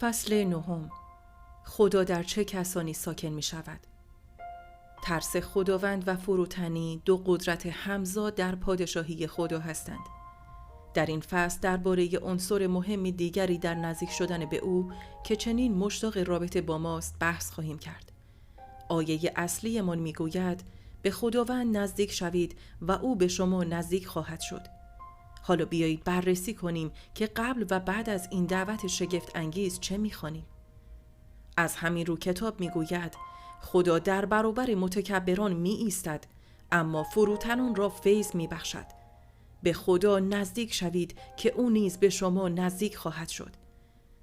فصل 9. خدا در چه کسانی ساکن می شود؟ ترس خداوند و فروتنی دو قدرت همزاد در پادشاهی خدا هستند. در این فصل درباره عنصر مهم دیگری در نزدیک شدن به او که چنین مشتاق رابطه با ماست بحث خواهیم کرد. آیه اصلی من می گوید به خداوند نزدیک شوید و او به شما نزدیک خواهد شد. حالا بیایید بررسی کنیم که قبل و بعد از این دعوت شگفت انگیز چه می‌خوانیم. از همین رو کتاب می‌گوید خدا در برابر متکبران می‌ایستد اما فروتنان را فیض می‌بخشد. به خدا نزدیک شوید که او نیز به شما نزدیک خواهد شد.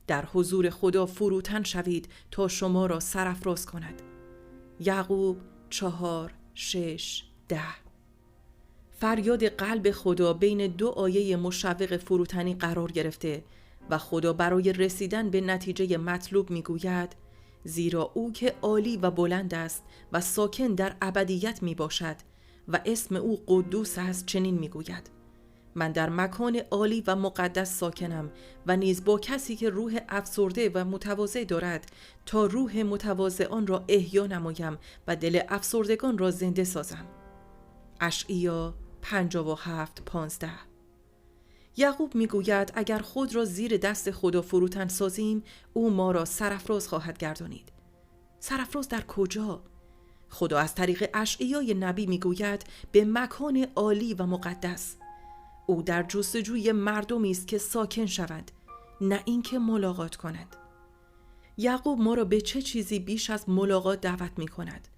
در حضور خدا فروتن شوید تا شما را سرافراز کند. یعقوب 4:6-10. فریاد قلب خدا بین دو آیه مشوق فروتنی قرار گرفته و خدا برای رسیدن به نتیجه مطلوب میگوید زیرا او که عالی و بلند است و ساکن در ابدیت می باشد و اسم او قدوس است چنین میگوید من در مکان عالی و مقدس ساکنم و نیز با کسی که روح افسرده و متواضع دارد تا روح متواضعان را احیا نمایم و دل افسردگان را زنده سازم. اشعیا 57:15. یعقوب میگوید اگر خود را زیر دست خدا فروتن سازیم او ما را سرافراز خواهد گردانید. سرافراز در کجا؟ خدا از طریق اشعیای نبی میگوید به مکان عالی و مقدس. او در جستجوی مردمی است که ساکن شوند، نه اینکه ملاقات کنند. یعقوب ما را به چه چیزی بیش از ملاقات دعوت میکند؟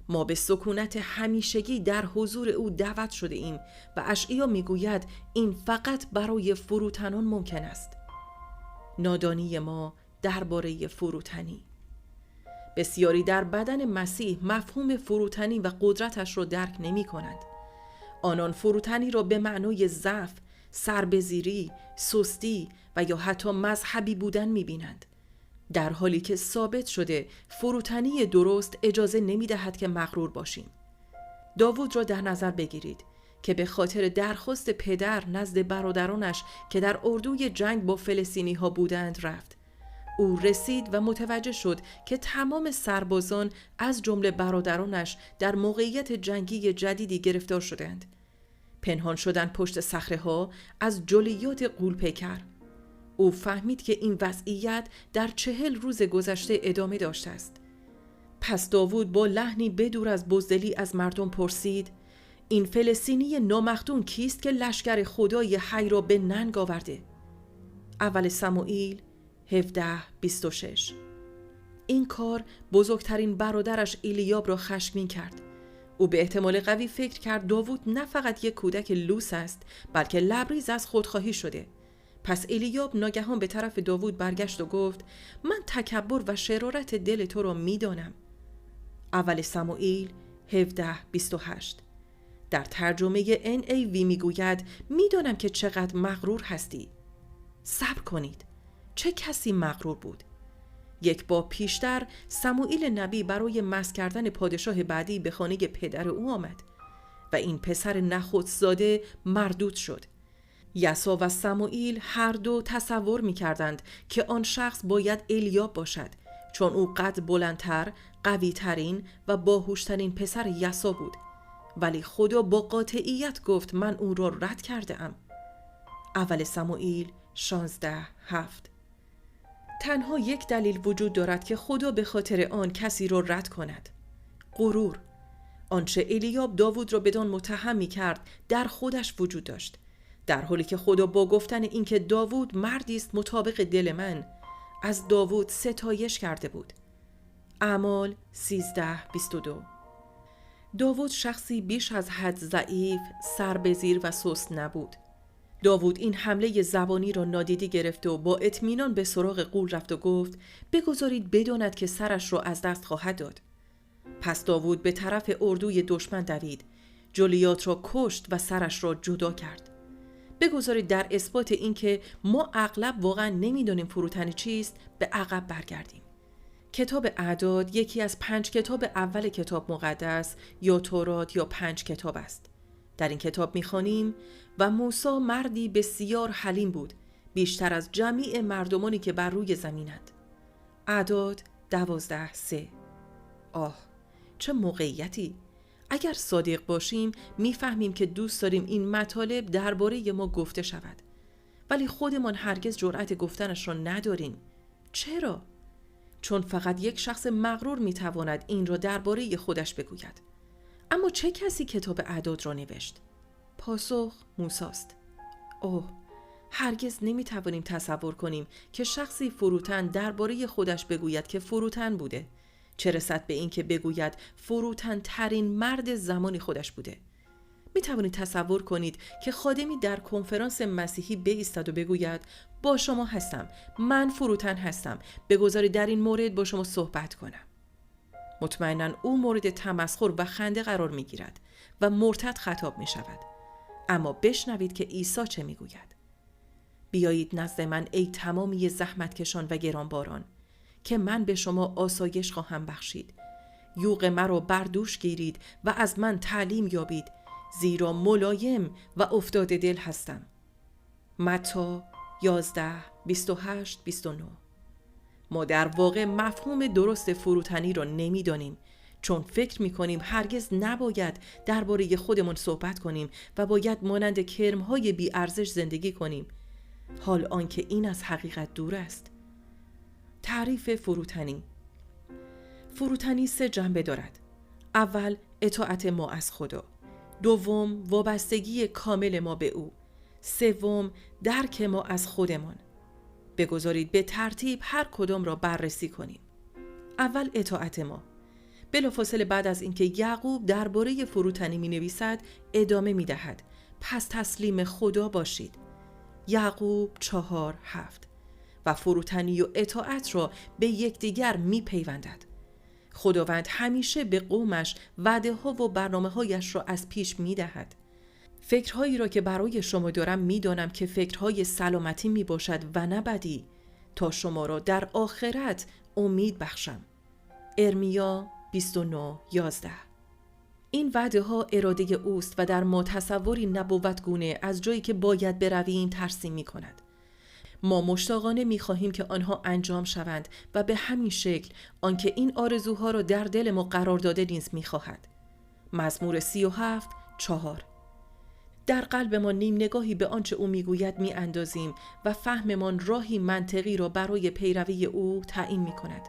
ما به سکونت همیشگی در حضور او دعوت شده ایم و اشعیا میگوید این فقط برای فروتنان ممکن است. نادانی ما درباره فروتنی. بسیاری در بدن مسیح مفهوم فروتنی و قدرتش را درک نمی کنند. آنان فروتنی را به معنای ضعف، سربزیری، سستی و یا حتی مذهبی بودن می بینند. در حالی که ثابت شده فروتنی درست اجازه نمی دهد که مغرور باشیم. داوود را در نظر بگیرید که به خاطر درخواست پدر نزد برادرانش که در اردوی جنگ با فلسطینی ها بودند رفت. او رسید و متوجه شد که تمام سربازان از جمله برادرانش در موقعیت جنگی جدیدی گرفتار شدند. پنهان شدن پشت صخره‌ها از جلیات غول‌پیکر. او فهمید که این وضعیت در 40 روز گذشته ادامه داشته است. پس داوود با لحنی بدور از بزدلی از مردم پرسید این فلسطینی نامختون کیست که لشکر خدای حی را به ننگ آورده؟ اول سموئیل 17:26. این کار بزرگترین برادرش ایلیاب را خشمگین کرد. او به احتمال قوی فکر کرد داوود نه فقط یک کودک لوس است بلکه لبریز از خودخواهی شده. پس ایلیاب ناگهان به طرف داوود برگشت و گفت من تکبر و شرارت دل تو را میدانم. اول سموئیل 17:28. در ترجمه NAV میگوید میدانم که چقدر مغرور هستی. صبر کنید. چه کسی مغرور بود؟ یک بار پیشتر سموئیل نبی برای مسح کردن پادشاه بعدی به خانه پدر او آمد و این پسر نخودزاده مردود شد. یسوع و سموئیل هر دو تصور می‌کردند که آن شخص باید ایلیاب باشد چون او قد بلندتر، قوی‌ترین و باهوشترین پسر یسوع بود. ولی خدا با قاطعیت گفت من او را رد کرده ام. اول سموئیل 16:7. تنها یک دلیل وجود دارد که خدا به خاطر آن کسی را رد کند. غرور. آنچه ایلیاب داوود را بدان متهم می‌کرد در خودش وجود داشت. در حالی که خدا با گفتن اینکه داوود مردی است مطابق دل من از داوود ستایش کرده بود. اعمال 13:22. داوود شخصی بیش از حد ضعیف، سربزیر و سست نبود. داوود این حمله زبانی را نادیده گرفت و با اطمینان به سراغ غول رفت و گفت بگذارید بداند که سرش را از دست خواهد داد. پس داوود به طرف اردوی دشمن دوید، جلیات را کشت و سرش را جدا کرد. بگذارید در اثبات این که ما اغلب واقعا نمیدونیم فروتنی چیست به عقب برگردیم. کتاب اعداد یکی از 5 کتاب اول کتاب مقدس یا تورات یا 5 کتاب است. در این کتاب می‌خوانیم و موسی مردی بسیار حلیم بود، بیشتر از جمیع مردمانی که بر روی زمینند. اعداد 12:3. آه، چه موقعیتی! اگر صادق باشیم میفهمیم که دوست داریم این مطالب درباره ما گفته شود، ولی خودمان هرگز جرأت گفتنش را نداریم. چرا؟ چون فقط یک شخص مغرور میتواند این را درباره خودش بگوید. اما چه کسی کتاب اعداد را نوشت؟ پاسخ موسی‌ست. اوه، هرگز نمیتوانیم تصور کنیم که شخصی فروتن درباره خودش بگوید که فروتن بوده، چه رسد به این که بگوید فروتن ترین مرد زمان خودش بوده. می توانید تصور کنید که خادمی در کنفرانس مسیحی بایستد و بگوید با شما هستم، من فروتن هستم، بگذارید در این مورد با شما صحبت کنم. مطمئناً او مورد تمسخر و خنده قرار می گیرد و مرتد خطاب می شود. اما بشنوید که عیسی چه می گوید. بیایید نزد من ای تمامی زحمتکشان و گرانباران که من به شما آسایش خواهم بخشید. یوغ مرا بر دوش گیرید و از من تعلیم یابید، زیرا ملایم و افتاده دل هستم. متی 11:28-29. ما در واقع مفهوم درست فروتنی را نمی‌دانیم، چون فکر می‌کنیم هرگز نباید درباره خودمان صحبت کنیم و باید مانند کرم‌های بی‌ارزش زندگی کنیم، حال آنکه این از حقیقت دور است. تعریف فروتنی. فروتنی 3 جنبه دارد. اول، اطاعت ما از خدا. دوم، وابستگی کامل ما به او. سوم، درک ما از خودمان. بگذارید به ترتیب هر کدام را بررسی کنیم. اول، اطاعت ما. بلافاصله بعد از اینکه یعقوب درباره فروتنی می‌نویسد، ادامه می‌دهد: پس تسلیم خدا باشید. یعقوب 4:7. و فروتنی و اطاعت را به یکدیگر می‌پیوندد. خداوند همیشه به قومش وعده‌ها و برنامه‌هایش را از پیش می‌دهد. فکرهایی را که برای شما دارم می‌دانم که فکرهای سلامتی می‌باشد و نه بدی، تا شما را در آخرت امید بخشم. ارمیا 29:11. این وعده‌ها اراده اوست و در ما تصوری نبوتگونه از جایی که باید برویم ترسیم می‌کند. ما مشتاقانه می‌خواهیم که آنها انجام شوند و به همین شکل آنکه این آرزوها را در دل ما قرار داده نیز می‌خواهد. مزمور 37:4. در قلب ما نیم نگاهی به آنچه او میگوید میاندازیم و فهممان راهی منطقی را برای پیروی او تعیین میکند.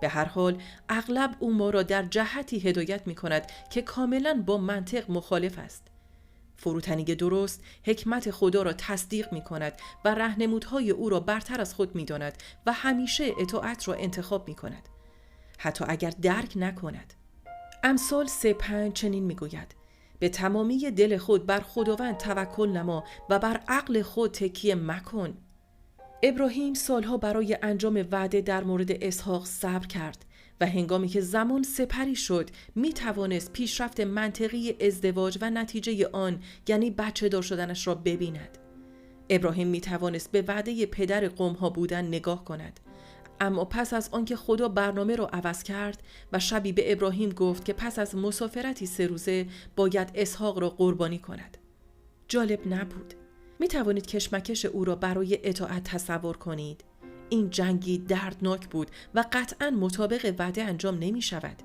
به هر حال اغلب او ما را در جهتی هدایت میکند که کاملا با منطق مخالف است. فروتنی درست حکمت خدا را تصدیق میکند و راهنمودهای او را برتر از خود میداند و همیشه اطاعت را انتخاب میکند، حتی اگر درک نکند. امثال 3:5 چنین میگوید: به تمامی دل خود بر خداوند توکل نما و بر عقل خود تکیه مکن. ابراهیم سالها برای انجام وعده در مورد اسحاق صبر کرد و هنگامی که زمان سپری شد می توانست پیشرفت منطقی ازدواج و نتیجه آن، یعنی بچه دار شدنش را ببیند. ابراهیم می توانست به وعده پدر قومها بودن نگاه کند، اما پس از آنکه خدا برنامه را عوض کرد و شبی به ابراهیم گفت که پس از مسافرتی 3 روزه باید اسحاق را قربانی کند، جالب نبود. می توانید کشمکش او را برای اطاعت تصور کنید. این جنگی دردناک بود و قطعاً مطابق وعده انجام نمی شود.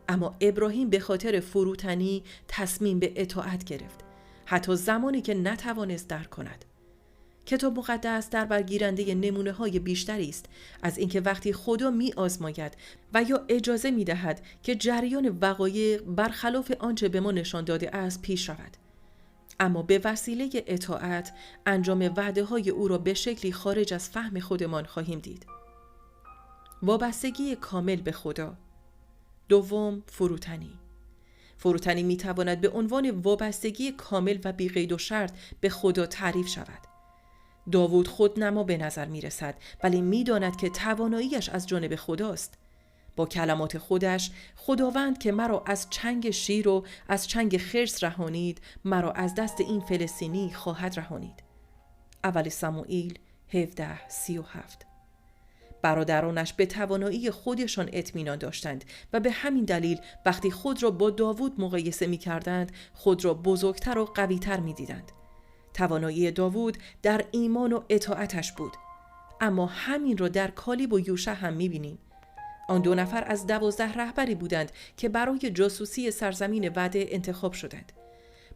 اما ابراهیم به خاطر فروتنی تصمیم به اطاعت گرفت، حتی زمانی که نتوانست درک کند. کتاب مقدس در برگیرنده نمونه‌های بیشتری است از اینکه وقتی خدا می‌آزماید و یا اجازه می‌دهد که جریان وقایع برخلاف آنچه به ما نشان داده است پیش رود، اما به وسیله اطاعت انجام وعده‌های او را به شکلی خارج از فهم خودمان خواهیم دید. وابستگی کامل به خدا. دوم، فروتنی می‌تواند به عنوان وابستگی کامل و بی قید و شرط به خدا تعریف شود. داوود خودنما به نظر می رسد، ولی می داند که تواناییش از جانب خداست. با کلمات خودش: خداوند که مرا از چنگ شیر و از چنگ خرس رهانید، مرا از دست این فلسطینی خواهد رهانید. اول سموئیل 17:37. برادرانش به توانایی خودشان اطمینان داشتند و به همین دلیل وقتی خود را با داوود مقایسه می کردند، خود را بزرگتر و قویتر می دیدند. توانایی داوود در ایمان و اطاعتش بود، اما همین را در کالیب و یوشع هم می‌بینیم. آن 2 نفر از 12 رهبری بودند که برای جاسوسی سرزمین وعده انتخاب شدند.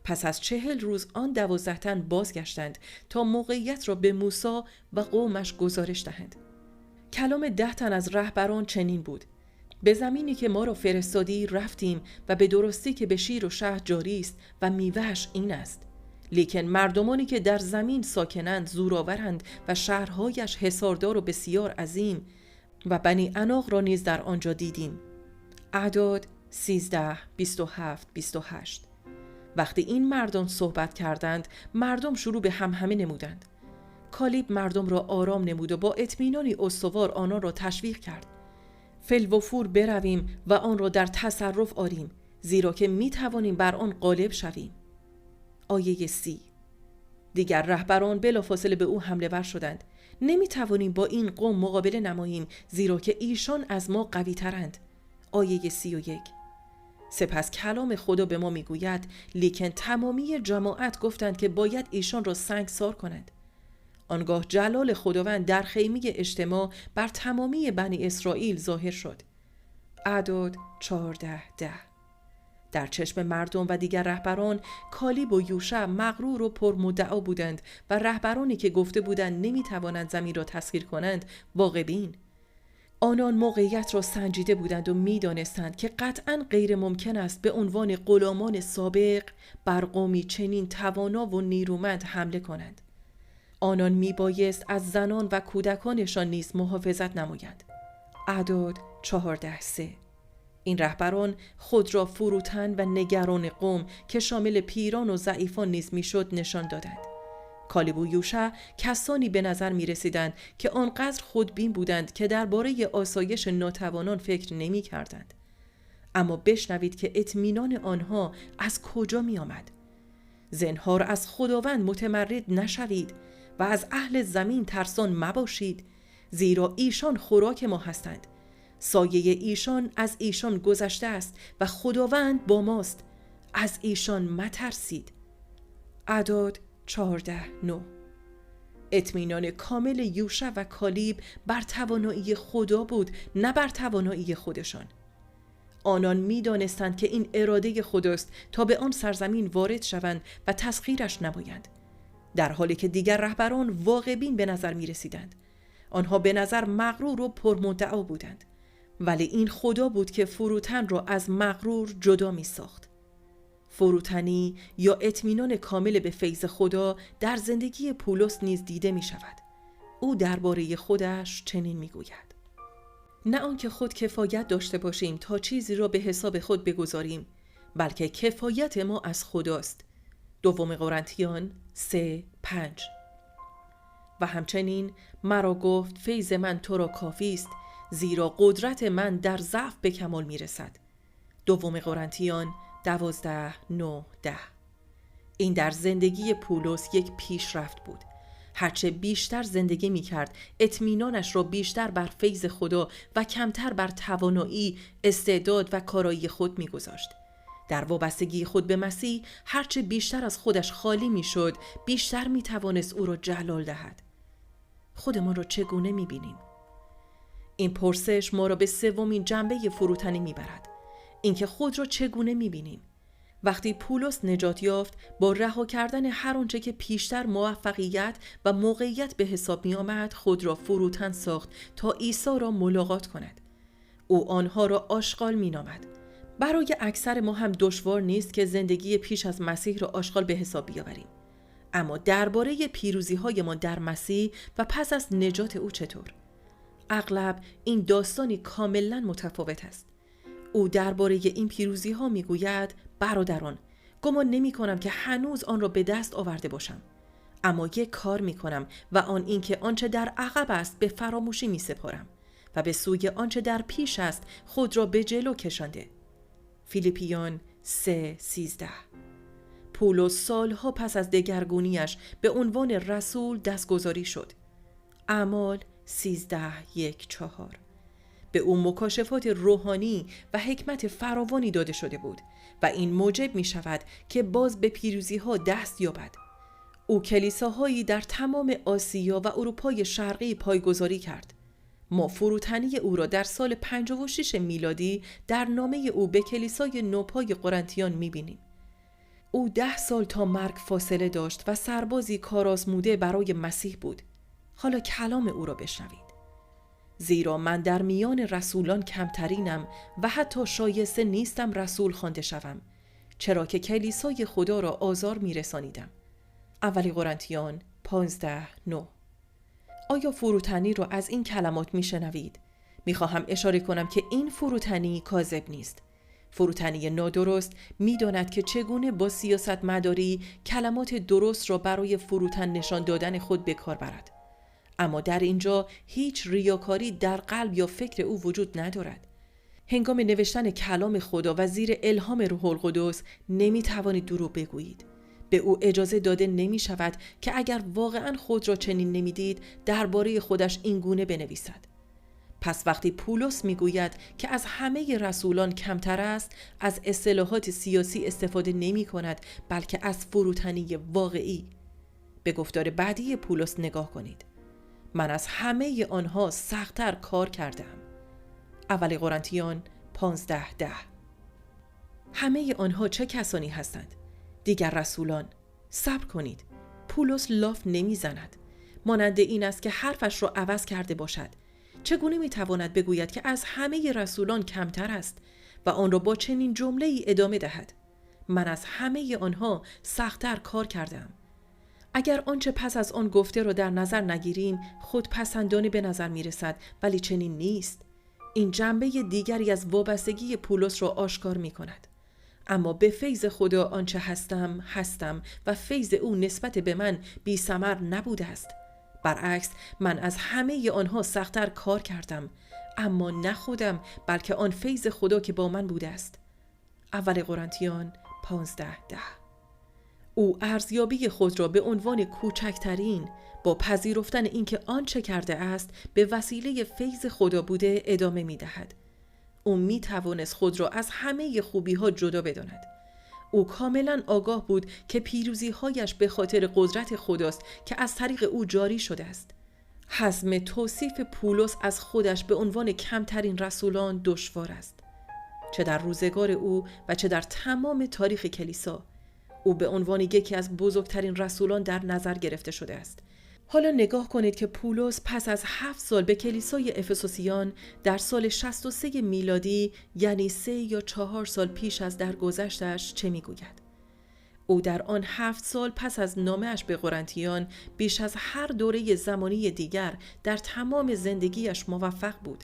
پس از 40 روز آن 12 تن بازگشتند تا موقعیت را به موسی و قومش گزارش دهند. کلام 10 تن از رهبران چنین بود: به زمینی که ما را فرستادی رفتیم و به درستی که به شیر و شهد جاری است و میوه‌اش این است. لیکن مردمانی که در زمین ساکنند زورآورند و شهرهایش حصاردار و بسیار عظیم و بنی عناق را نیز در آنجا دیدیم. اعداد 13 27 28. وقتی این مردان صحبت کردند، مردم شروع به همهمه نمودند. کالیب مردم را آرام نمود و با اطمینانی استوار آنان را تشویق کرد: فی‌الوفور برویم و آن را در تصرف آریم، زیرا که می توانیم بر آن غالب شویم. آیه 30. دیگر رهبران بلافاصله به او حمله ور شدند: نمی توانیم با این قوم مقابله نماییم، زیرا که ایشان از ما قوی ترند. آیه 31. سپس کلام خدا به ما می گوید: لیکن تمامی جماعت گفتند که باید ایشان را سنگسار کنند. آنگاه جلال خداوند در خیمه اجتماع بر تمامی بنی اسرائیل ظاهر شد. اعداد 14:10. در چشم مردم و دیگر رهبران، کالیب و یوشع مغرور و پرمدعا بودند و رهبرانی که گفته بودند نمیتوانند زمین را تسخیر کنند واقع‌بین. آنان موقعیت را سنجیده بودند و میدانستند که قطعاً غیر ممکن است به عنوان غلامان سابق بر قومی چنین توانا و نیرومند حمله کنند. آنان میبایست از زنان و کودکانشان نیز محافظت نمایند. اعداد 14:3. این رهبران خود را فروتن و نگران قوم که شامل پیران و ضعیفان نیز میشد نشان دادند. کالیب و یوشع کسانی به نظر می رسیدند که آنقدر خودبین بودند که درباره آسایش ناتوانان فکر نمی کردند. اما بشنوید که اطمینان آنها از کجا می آمد. زنهار از خداوند متمرد نشوید و از اهل زمین ترسان مباشید، زیرا ایشان خوراک ما هستند. سایه ایشان از ایشان گذشته است و خداوند با ماست. از ایشان مترسید. اعداد 14:9. اطمینان کامل یوشع و کالیب بر توانایی خدا بود، نه بر توانایی خودشان. آنان می دانستند که این اراده خداست تا به آن سرزمین وارد شوند و تسخیرش نمایند، در حالی که دیگر رهبران واقع‌بین به نظر می رسیدند. آنها به نظر مغرور و پرمدعا بودند، ولی این خدا بود که فروتن را از مغرور جدا می ساخت. فروتنی یا اطمینان کامل به فیض خدا در زندگی پولس نیز دیده می شود. او درباره خودش چنین می گوید: نه آنکه خود کفایت داشته باشیم تا چیزی را به حساب خود بگذاریم، بلکه کفایت ما از خداست. دوم قرنتیان 3:5. و همچنین مرا گفت فیض من تو را کافی است، زیرا قدرت من در ضعف به کمال می رسد. دوم قرنتیان 12:9-10. این در زندگی پولس یک پیشرفت بود. هرچه بیشتر زندگی می کرد، اطمینانش را بیشتر بر فیض خدا و کمتر بر توانایی، استعداد و کارایی خود می گذاشت. در وابستگی خود به مسیح، هرچه بیشتر از خودش خالی می شد، بیشتر می توانست او را جلال دهد. خودمان را چگونه می بینیم؟ این پرسش ما را به سومین جنبه فروتنی می برد. اینکه خود را چگونه می بینیم؟ وقتی پولس نجات یافت، با رها کردن هر آنچه که پیشتر موفقیت و موقعیت به حساب می آمد، خود را فروتن ساخت تا عیسی را ملاقات کند. او آنها را آشغال می نامد. برای اکثر ما هم دشوار نیست که زندگی پیش از مسیح را آشغال به حساب بیاوریم. اما درباره پیروزی‌های ما در مسیح و پس از نجات او چطور؟ اغلب این داستانی کاملا متفاوت است. او درباره این پیروزی‌ها می‌گوید: برادران، گمان نمی‌کنم که هنوز آن را به دست آورده باشم، اما یک کار می‌کنم و آن این که آنچه در عقب است به فراموشی می‌سپارم و به سوی آنچه در پیش است خود را به جلو کشانده. فیلیپیان 3:13. پولس سالها پس از دگرگونیش به عنوان رسول دستگذاری شد. اعمال 13:1-4. به او مکاشفات روحانی و حکمت فراوانی داده شده بود و این موجب می شود که باز به پیروزی ها دست یابد. او کلیساهایی در تمام آسیا و اروپای شرقی پایگذاری کرد. ما فروتنی او را در سال 56 میلادی در نامه او به کلیسای نوپای قرنتیان می‌بینیم. او 10 سال تا مرگ فاصله داشت و سربازی کارآزموده برای مسیح بود. حالا کلام او را بشنوید. زیرا من در میان رسولان کمترینم و حتی شایسته نیستم رسول خوانده شوم، چرا که کلیسای خدا را آزار می‌رسانیدم. اولی قرنتیان 15:9. آیا فروتنی را از این کلمات میشنوید؟ میخواهم اشاره کنم که این فروتنی کاذب نیست. فروتنی نادرست میداند که چگونه با سیاست مداری کلمات درست را برای فروتن نشان دادن خود به کار برد. اما در اینجا هیچ ریاکاری در قلب یا فکر او وجود ندارد. هنگام نوشتن کلام خدا و زیر الهام روح القدس نمیتوانید دروغ بگویید. به او اجازه داده نمی شود که اگر واقعاً خود را چنین نمیدید درباره خودش این گونه بنویسد. پس وقتی پولس میگوید که از همه رسولان کمتر است، از اصطلاحات سیاسی استفاده نمی کند، بلکه از فروتنی واقعی. به گفتار بعدی پولس نگاه کنید. من از همه آنها سخت‌تر کار کردم. اولی قرنتیان 15:10. همه آنها چه کسانی هستند؟ دیگر رسولان. صبر کنید. پولس لاف نمیزند. مانند این است که حرفش را عوض کرده باشد. چگونه میتواند بگوید که از همه رسولان کمتر است و آن را با چنین جمله‌ای ادامه دهد؟ من از همه آنها سخت‌تر کار کردم. اگر آنچه پس از آن گفته را در نظر نگیریم خودپسندانه به نظر میرسد، ولی چنین نیست. این جنبه دیگری از وابستگی پولس را آشکار میکند. اما به فیض خدا آنچه هستم و فیض او نسبت به من بی ثمر نبوده است. برعکس من از همه آنها سخت‌تر کار کردم، اما نه خودم بلکه آن فیض خدا که با من بوده است. اول قرنتیان 15:10. او ارزیابی خود را به عنوان کوچکترین با پذیرفتن اینکه آنچه کرده است به وسیله فیض خدا بوده ادامه می دهد. او می توانست خود را از همه خوبی ها جدا بداند. او کاملا آگاه بود که پیروزی هایش به خاطر قدرت خداست که از طریق او جاری شده است. حزم توصیف پولس از خودش به عنوان کمترین رسولان دشوار است. چه در روزگار او و چه در تمام تاریخ کلیسا، او به عنوان یکی از بزرگترین رسولان در نظر گرفته شده است. حالا نگاه کنید که پولس پس از 7 سال به کلیسای افسوسیان در سال 63 میلادی، یعنی 3 یا 4 سال پیش از درگذشتش، چه میگوید؟ او در آن 7 سال پس از نامه‌اش به قرنتیان بیش از هر دوره زمانی دیگر در تمام زندگیش موفق بود.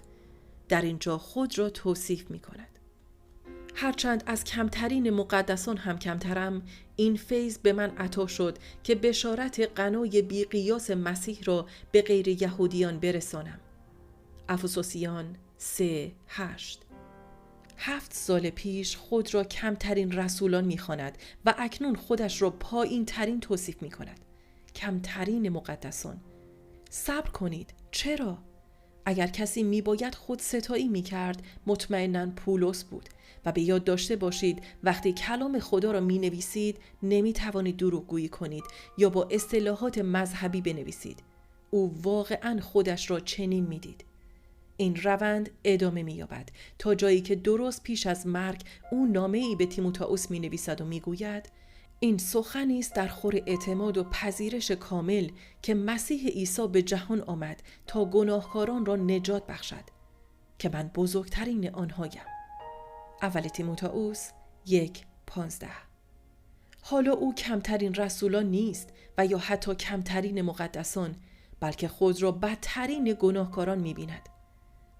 در اینجا خود را توصیف می‌کند. هرچند از کمترین مقدسان هم کمترم، این فیض به من عطا شد که بشارت غنای بی قیاس مسیح را به غیر یهودیان برسانم. افسوسیان 3:8. 7 سال پیش خود را کمترین رسولان می‌خواند و اکنون خودش را پایین ترین توصیف می‌کند. کمترین مقدسان. صبر کنید. چرا؟ اگر کسی میباید خود ستایی میکرد، مطمئناً پولس بود. و به یاد داشته باشید وقتی کلام خدا را می نویسید نمی توانید دروغگویی کنید یا با اصطلاحات مذهبی بنویسید. او واقعاً خودش را چنین می دید. این روند ادامه می یابد تا جایی که درست پیش از مرگ او نامه‌ای به تیموتائوس می نویسد و می گوید این سخنی است در خور اعتماد و پذیرش کامل که مسیح عیسی به جهان آمد تا گناهکاران را نجات بخشد که من بزرگترین آنهایم. اول تیموتائوس 1:15. حالا او کمترین رسولان نیست و یا حتی کمترین مقدسان، بلکه خود را بدترین گناهکاران می‌بیند.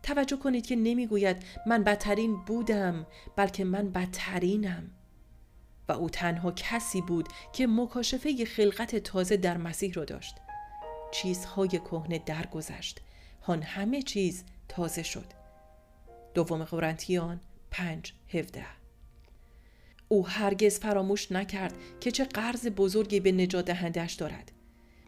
توجه کنید که نمی‌گوید من بدترین بودم، بلکه من بدترینم. و او تنها کسی بود که مکاشفه خلقت تازه در مسیح را داشت. چیزهای کهنه درگذشت، هان همه چیز تازه شد. دوم قرنتیان 5:17. او هرگز فراموش نکرد که چه قرض بزرگی به نجات دهنده‌اش دارد.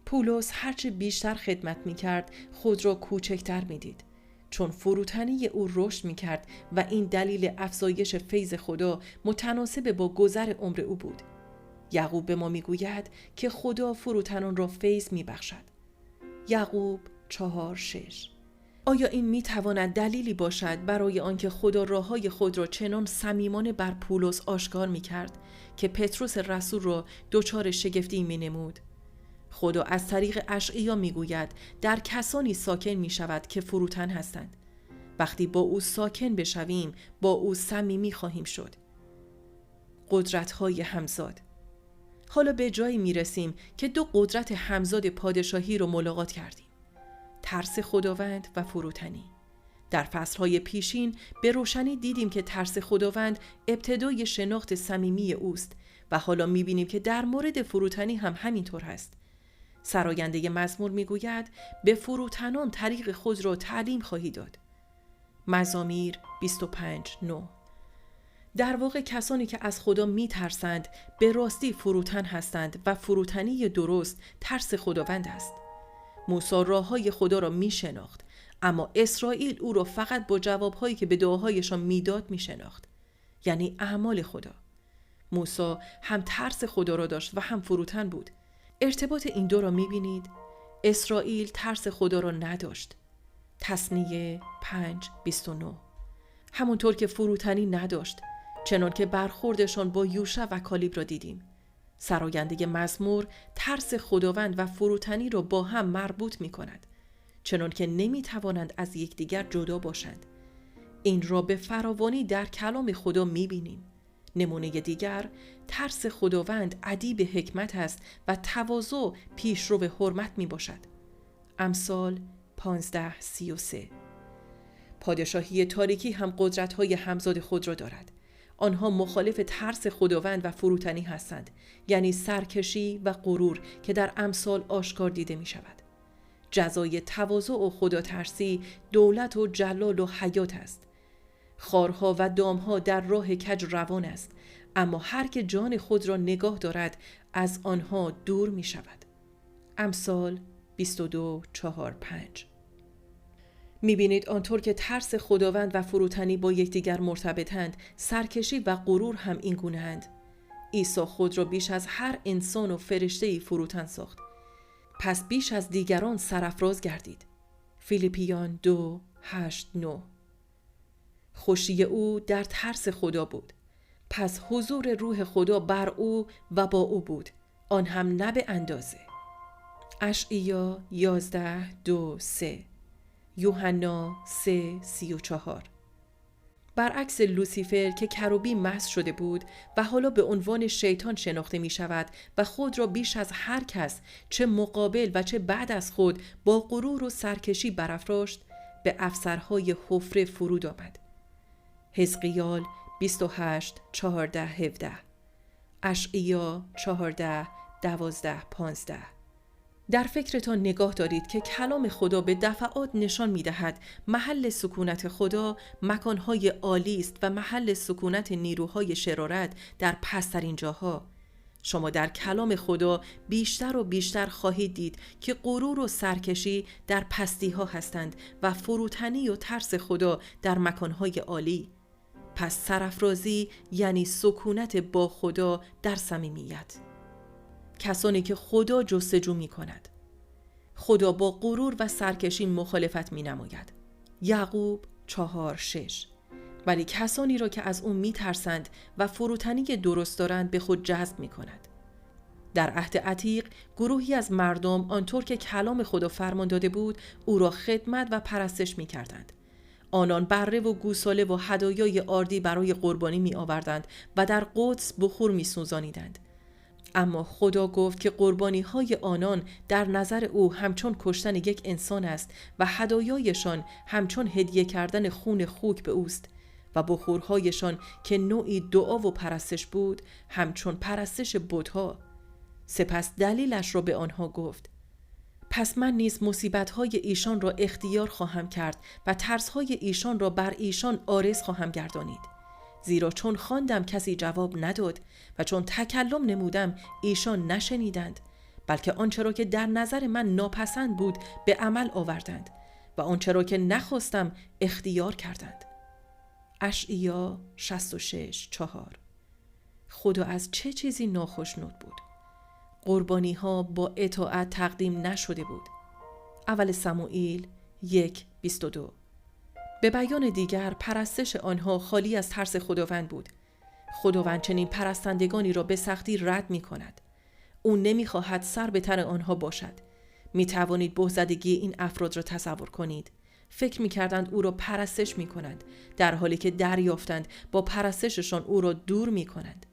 پولس هرچه بیشتر خدمت می‌کرد خود را کوچکتر می‌دید، چون فروتنی او رشد می‌کرد و این دلیل افزایش فیض خدا متناسب با گذر عمر او بود. یعقوب به ما میگوید که خدا فروتنان را فیض میبخشد. یعقوب 4:6. آیا این میتواند دلیلی باشد برای آنکه خدا راههای خود را چنان صمیمانه بر پولس آشکار میکرد که پتروس رسول را دچار شگفتی مینمود؟ خدا از طریق اشعیا میگوید در کسانی ساکن میشود که فروتن هستند. وقتی با او ساکن بشویم با او صمیمی خواهیم شد. قدرت‌های همزاد. حالا به جایی میرسیم که دو قدرت همزاد پادشاهی رو ملاقات کردیم: ترس خداوند و فروتنی. در فصلهای پیشین به روشنی دیدیم که ترس خداوند ابتدای شناخت صمیمی اوست و حالا میبینیم که در مورد فروتنی هم همینطور هست. سراینده مزمور میگوید به فروتنان طریق خود را تعلیم خواهی داد. مزامیر 25:9. در واقع کسانی که از خدا میترسند به راستی فروتن هستند و فروتنی درست ترس خداوند است. موسی راههای خدا را میشناخت، اما اسرائیل او را فقط با جوابهایی که به دعاهایشان میداد میشناخت، یعنی اعمال خدا. موسی هم ترس خدا را داشت و هم فروتن بود. ارتباط این دو را میبینید؟ اسرائیل ترس خدا را نداشت. تثنیه 5:29. همونطور که فروتنی نداشت، چنان که برخوردشان با یوشع و کالیب را دیدیم. سراینده مزمور ترس خداوند و فروتنی را با هم مربوط می کند، چنان که نمی توانند از یکدیگر جدا باشند. این را به فراوانی در کلام خدا می بینیم. نمونه دیگر، ترس خداوند ادیب حکمت است و تواضع پیشرو حرمت می باشد. امثال 15:33. پادشاهی تاریکی هم قدرت‌های همزاد خود را دارد. آنها مخالف ترس خداوند و فروتنی هستند، یعنی سرکشی و غرور که در امثال آشکار دیده می شود. جزای تواضع و خدا ترسی دولت و جلال و حیات است. خارها و دامها در راه کج روان است، اما هر که جان خود را نگاه دارد از آنها دور می شود. امثال 22:4-5. می‌بینید آنطور که ترس خداوند و فروتنی با یکدیگر مرتبطند، سرکشی و غرور هم این گونه‌اند. عیسی خود را بیش از هر انسان و فرشته‌ای فروتن ساخت. پس بیش از دیگران سرافراز گردید. فیلیپیان 2:8-9. خوشی او در ترس خدا بود. پس حضور روح خدا بر او و با او بود، آن هم نه به اندازه. اشعیا 11:2-3. یوحنا 3:34. برعکس لوسیفر که کروبی مسخ شده بود و حالا به عنوان شیطان شناخته می شود و خود را بیش از هر کس چه مقابل و چه بعد از خود با غرور و سرکشی برافراشت، به افسرهای حفره فرود آمد. حزقیال 28:14-17. اشعیا 14:12-15. در فکرتان نگاه دارید که کلام خدا به دفعات نشان می‌دهد محل سکونت خدا مکانهای عالی است و محل سکونت نیروهای شرارت در پسترین جاها. شما در کلام خدا بیشتر و بیشتر خواهید دید که غرور و سرکشی در پستی‌ها هستند و فروتنی و ترس خدا در مکانهای عالی. پس سرافرازی یعنی سکونت با خدا در صمیمیت. کسانی که خدا جستجو می کند. خدا با غرور و سرکشی مخالفت می نماید. یعقوب 4:6. ولی کسانی را که از او می ترسند و فروتنی درست دارند به خود جذب می کند. در عهد عتیق گروهی از مردم آنطور که کلام خدا فرمان داده بود او را خدمت و پرستش می کردند. آنان بره و گوساله و هدایای آردی برای قربانی می آوردند و در قدس بخور می سوزانیدند. اما خدا گفت که قربانی های آنان در نظر او همچون کشتن یک انسان است و هدایایشان همچون هدیه کردن خون خوک به اوست و بخورهایشان که نوعی دعا و پرستش بود همچون پرستش بت‌ها. سپس دلیلش را به آنها گفت: پس من نیز مصیبت‌های ایشان را اختیار خواهم کرد و ترس‌های ایشان را بر ایشان عارض خواهم گردانید. زیرا چون خواندم کسی جواب نداد و چون تکلم نمودم ایشان نشنیدند، بلکه آنچه را که در نظر من ناپسند بود به عمل آوردند و آنچه را که نخواستم اختیار کردند. اشعیا 66:4. خدا از چه چیزی ناخشنود بود؟ قربانی ها با اطاعت تقدیم نشده بود. اول سموئیل 1:22. به بیان دیگر پرستش آنها خالی از ترس خداوند بود. خداوند چنین پرستندگانی را به سختی رد می کند. او نمی خواهد سر به تن آنها باشد. می توانید بهزدگی این افراد را تصور کنید. فکر می کردند او را پرستش می کنند، در حالی که دریافتند با پرستششان او را دور می کنند.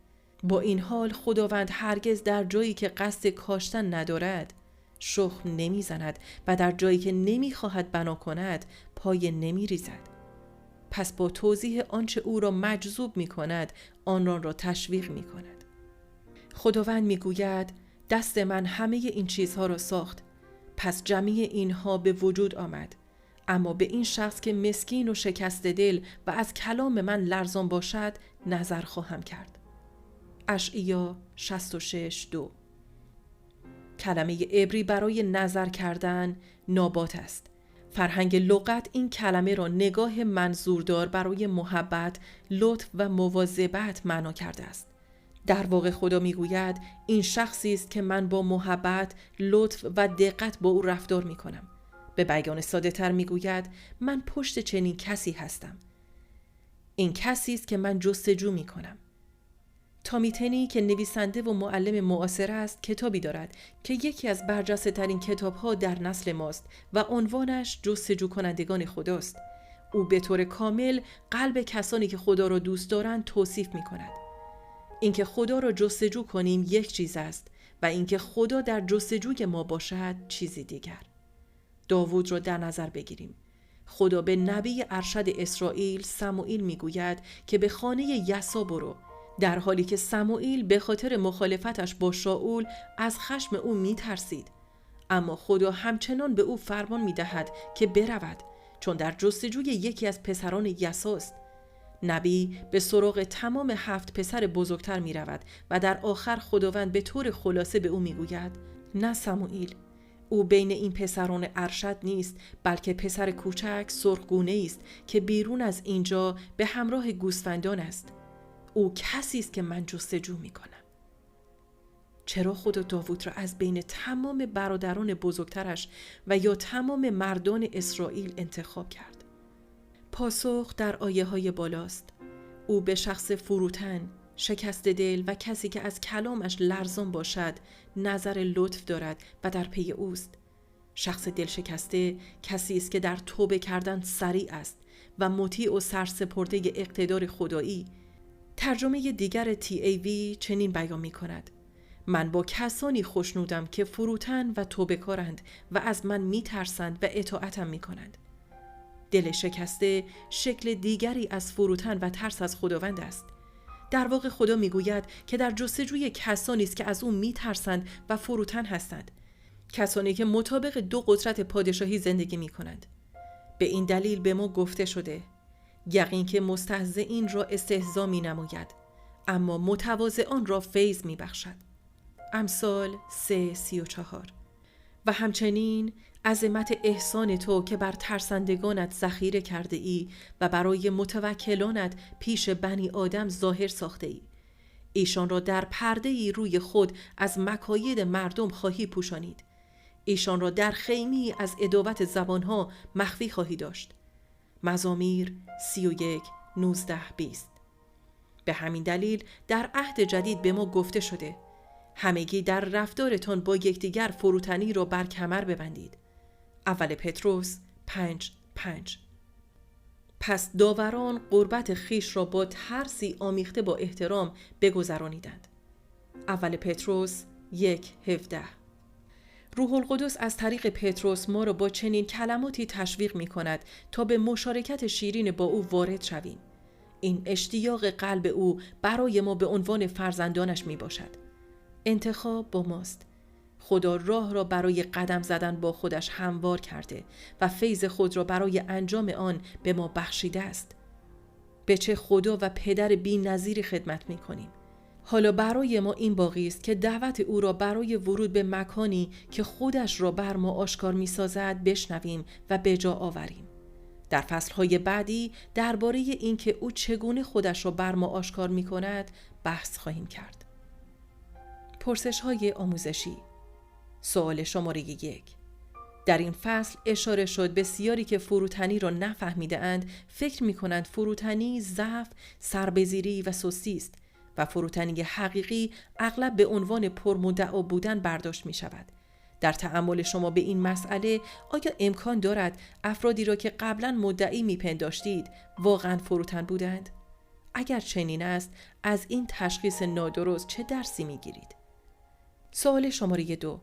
با این حال خداوند هرگز در جایی که قصد کاشتن ندارد شخم نمی زند و در جایی که نمی خواهد بنا کند پای نمی ریزد. پس با توضیح آنچه او را مجذوب می کند آن را تشویق می کند. خداوند می گوید دست من همه این چیزها را ساخت، پس جمیع اینها به وجود آمد. اما به این شخص که مسکین و شکسته دل و از کلام من لرزان باشد نظر خواهم کرد. اشعیا 66:2. کلمه عبری برای نظر کردن نابات است. فرهنگ لغت این کلمه را نگاه منظوردار برای محبت، لطف و مواظبت معنا کرده است. در واقع خدا میگوید این شخصی است که من با محبت، لطف و دقت با او رفتار میکنم. به بیان ساده تر میگوید من پشت چنین کسی هستم. این کسی است که من جستجو میکنم. تامی تنی که نویسنده و معلم معاصر است کتابی دارد که یکی از برجسته ترین کتاب‌ها در نسل ماست و عنوانش جستجو کنندگان خداست. او به طور کامل قلب کسانی که خدا را دوست دارند توصیف می‌کند. اینکه خدا را جستجو کنیم یک چیز است و اینکه خدا در جستجوی ما باشد چیزی دیگر. داوود را در نظر بگیریم. خدا به نبی ارشد اسرائیل سموئیل میگوید که به خانه یسا برو، در حالی که سموئیل به خاطر مخالفتش با شاول از خشم او میترسید. اما خدا همچنان به او فرمان میدهد که برود، چون در جستجوی یکی از پسران یساست. نبی به سراغ تمام 7 پسر بزرگتر می رود و در آخر خداوند به طور خلاصه به او می گوید نه سموئیل، او بین این پسران ارشد نیست، بلکه پسر کوچک سرخگونه است که بیرون از اینجا به همراه گوسفندان است. او کسی است که من جستجو می کنم. چرا خدا داوود را از بین تمام برادران بزرگترش و یا تمام مردان اسرائیل انتخاب کرد؟ پاسخ در آیه های بالاست. او به شخص فروتن، شکست دل و کسی که از کلامش لرزان باشد نظر لطف دارد و در پی اوست. شخص دل شکسته کسی است که در توبه کردن سریع است و مطیع و سرسپرده اقتدار خدایی. ترجمه دیگر TAV چنین بیان می کند: من با کسانی خوشنودم که فروتن و توبه‌کارند و از من می ترسند و اطاعتم می کنند. دل شکسته شکل دیگری از فروتن و ترس از خداوند است. در واقع خدا میگوید که در جستجوی کسانی است که از او میترسند و فروتن هستند، کسانی که مطابق 2 قدرت پادشاهی زندگی میکنند. به این دلیل به ما گفته شده یقین که مستهزئین را استهزا مینماید، اما متواضعان را فیض میبخشد. امثال 3:34. و همچنین عظمت احسان تو که بر ترسندگانت ذخیره کرده ای و برای متوکلانت پیش بنی آدم ظاهر ساخته ای. ایشان را در پرده ای روی خود از مکاید مردم خواهی پوشانید. ایشان را در خیمی از عداوت زبانها مخفی خواهی داشت. مزامیر 31:19-20. به همین دلیل در عهد جدید به ما گفته شده همگی در رفتارتان با یکدیگر فروتنی را بر کمر ببندید. اول پتروس 5:5. پس داوران قربت خیش را با ترسی آمیخته با احترام بگذرانیدند. اول پتروس 1:17. روح القدس از طریق پتروس ما را با چنین کلماتی تشویق می کند تا به مشارکت شیرین با او وارد شویم. این اشتیاق قلب او برای ما به عنوان فرزندانش می باشد. انتخاب با ماست. خدا راه را برای قدم زدن با خودش هموار کرده و فیض خود را برای انجام آن به ما بخشیده است. به چه خدا و پدر بی نظیری خدمت می کنیم. حالا برای ما این باقی است که دعوت او را برای ورود به مکانی که خودش را بر ما آشکار می سازد بشنویم و به جا آوریم. در فصلهای بعدی درباره اینکه او چگونه خودش را بر ما آشکار می کند بحث خواهیم کرد. پرسش‌های آموزشی. سوال شماره 1. در این فصل اشاره شد بسیاری که فروتنی را نفهمیده اند فکر می کنند فروتنی ضعف، سربزیری و سستی است و فروتنی حقیقی اغلب به عنوان پرمدعا بودن برداشت می شود. در تأمل شما به این مسئله آیا امکان دارد افرادی را که قبلا مدعی میپنداشتید واقعا فروتن بودند؟ اگر چنین است از این تشخیص نادرست چه درسی میگیرید؟ سوال شماره 2.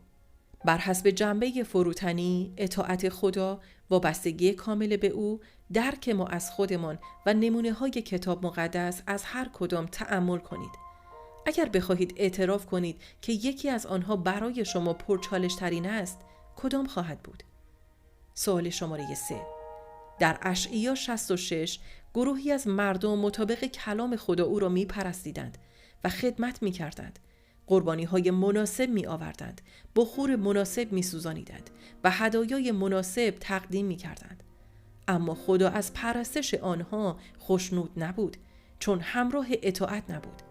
بر حسب جنبه فروتنی، اطاعت خدا، وابستگی کامل به او، درک ما از خودمان و نمونه‌های کتاب مقدس از هر کدام تأمل کنید. اگر بخواهید اعتراف کنید که یکی از آنها برای شما پرچالش ترین است، کدام خواهد بود؟ سوال شماره 3. در اشعیا 66 گروهی از مردم مطابق کلام خدا او را می پرستیدند و خدمت می کردند. قربانی های مناسب می آوردند، بخور مناسب می سوزانیدند و هدایای مناسب تقدیم می کردند. اما خدا از پرستش آنها خوشنود نبود، چون همراه اطاعت نبود.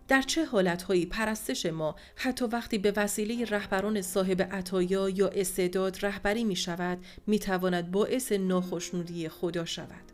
در چه حالت‌هایی پرستش ما حتی وقتی به وسیله رهبران صاحب عطایا یا استعداد رهبری می شود می تواند باعث ناخوشنودی خدا شود؟